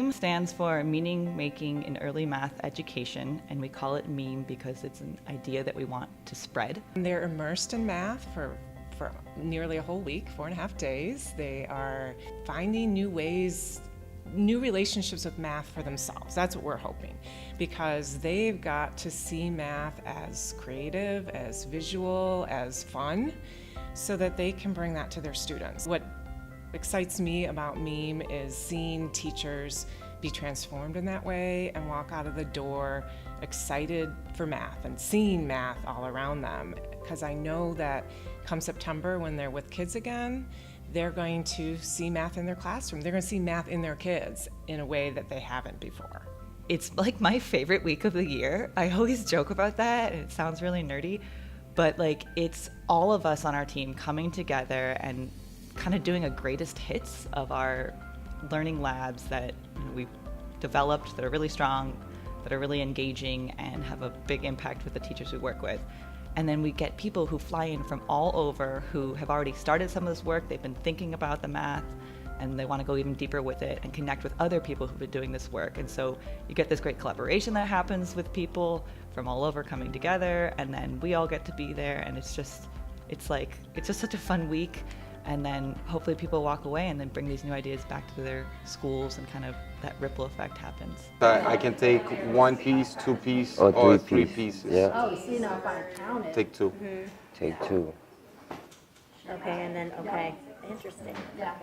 MEME stands for Meaning Making in Early Math Education, and we call it MEME because it's an idea that we want to spread. They're immersed in math for nearly a whole week, 4.5 days. They are finding new ways, new relationships with math for themselves. That's what we're hoping, because they've got to see math as creative, as visual, as fun, so that they can bring that to their students. What excites me about MEME is seeing teachers be transformed in that way and walk out of the door excited for math and seeing math all around them, because I know that come September, when they're with kids again, they're going to see math in their classroom. They're going to see math in their kids in a way that they haven't before. It's like my favorite week of the year. I always joke about that, and it sounds really nerdy, but like it's all of us on our team coming together and kind of doing a greatest hits of our learning labs that we've developed, that are really strong, that are really engaging, and have a big impact with the teachers we work with. And then we get people who fly in from all over who have already started some of this work. They've been thinking about the math, and they want to go even deeper with it and connect with other people who've been doing this work. And so you get this great collaboration that happens with people from all over coming together, and then we all get to be there, and it's just such a fun week. And then hopefully people walk away and then bring these new ideas back to their schools, and kind of that ripple effect happens. I can take 1 piece, 2 pieces, or 3 pieces. Yeah. Oh, so you know if I count it. Take 2. Mm-hmm. Take 2. Okay, and then, okay, interesting. Yeah.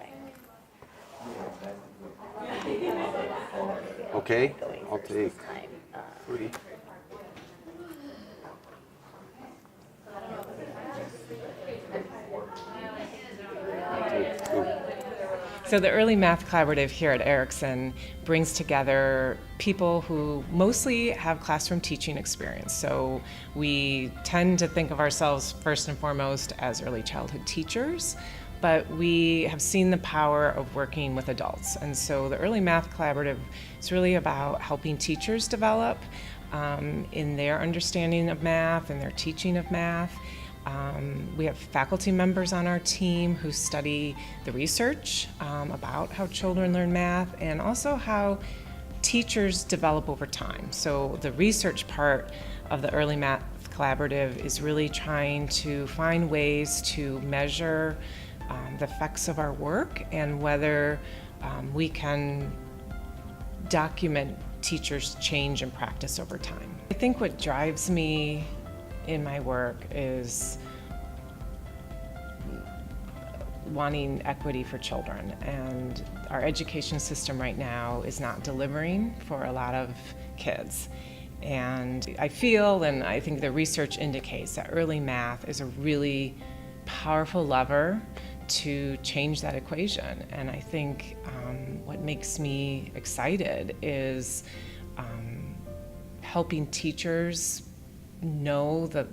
Okay, I'll take 3. So the Early Math Collaborative here at Erikson brings together people who mostly have classroom teaching experience. So we tend to think of ourselves first and foremost as early childhood teachers, but we have seen the power of working with adults. And so the Early Math Collaborative is really about helping teachers develop in their understanding of math and their teaching of math. We have faculty members on our team who study the research about how children learn math, and also how teachers develop over time. So the research part of the Early Math Collaborative is really trying to find ways to measure the effects of our work, and whether we can document teachers' change and practice over time. I think what drives me in my work is wanting equity for children, and our education system right now is not delivering for a lot of kids. And I feel, and I think the research indicates, that early math is a really powerful lever to change that equation. And I think what makes me excited is helping teachers know the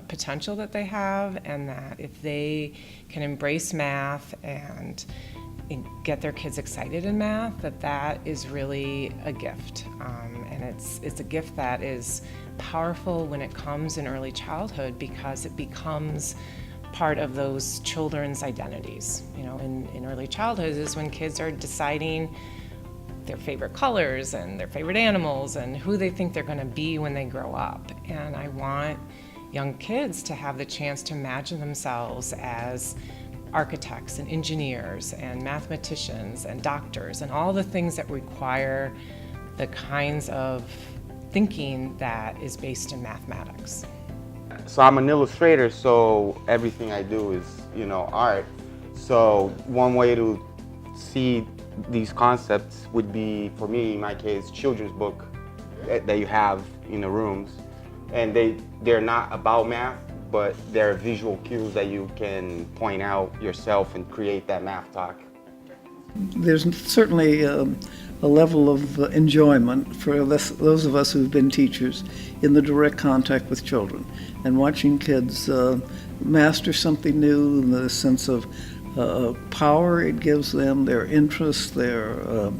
potential that they have, and that if they can embrace math and get their kids excited in math, that is really a gift. And it's a gift that is powerful when it comes in early childhood, because it becomes part of those children's identities. You know, in early childhood is when kids are deciding their favorite colors and their favorite animals and who they think they're going to be when they grow up. And I want young kids to have the chance to imagine themselves as architects and engineers and mathematicians and doctors, and all the things that require the kinds of thinking that is based in mathematics. So I'm an illustrator, so everything I do is, art. So one way to see these concepts would be, for me, in my case, children's book that you have in the rooms. And they're not about math, but they're visual cues that you can point out yourself and create that math talk. There's certainly a level of enjoyment for those of us who've been teachers in the direct contact with children, and watching kids master something new, and the sense of power it gives them, their interest, their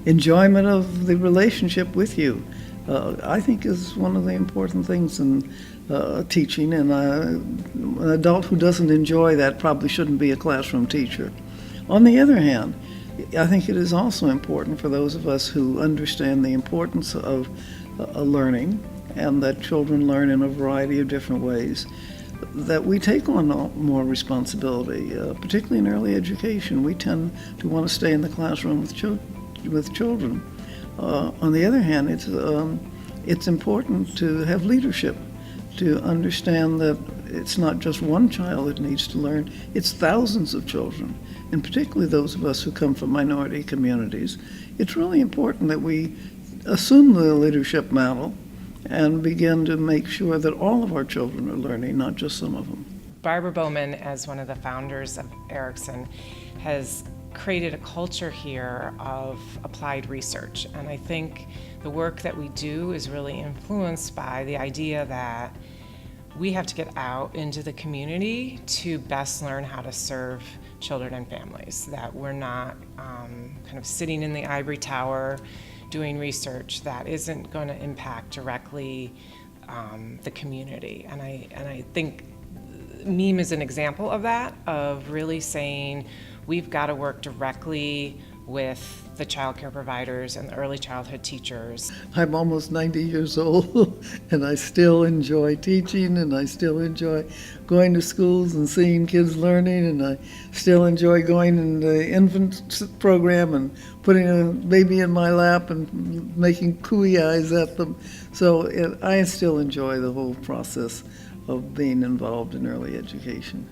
enjoyment of the relationship with you, I think is one of the important things in teaching. And an adult who doesn't enjoy that probably shouldn't be a classroom teacher. On the other hand, I think it is also important for those of us who understand the importance of learning, and that children learn in a variety of different ways, that we take on more responsibility, particularly in early education. We tend to want to stay in the classroom with children. On the other hand, it's important to have leadership, to understand that it's not just one child that needs to learn, it's thousands of children, and particularly those of us who come from minority communities. It's really important that we assume the leadership mantle and begin to make sure that all of our children are learning, not just some of them. Barbara Bowman, as one of the founders of Erikson, has created a culture here of applied research. And I think the work that we do is really influenced by the idea that we have to get out into the community to best learn how to serve children and families, that we're not kind of sitting in the ivory tower doing research that isn't going to impact directly the community. And I think MEME is an example of that, of really saying we've got to work directly with the child care providers and the early childhood teachers. I'm almost 90 years old, and I still enjoy teaching, and I still enjoy going to schools and seeing kids learning, and I still enjoy going in the infant program and putting a baby in my lap and making cooey eyes at them. So I still enjoy the whole process of being involved in early education.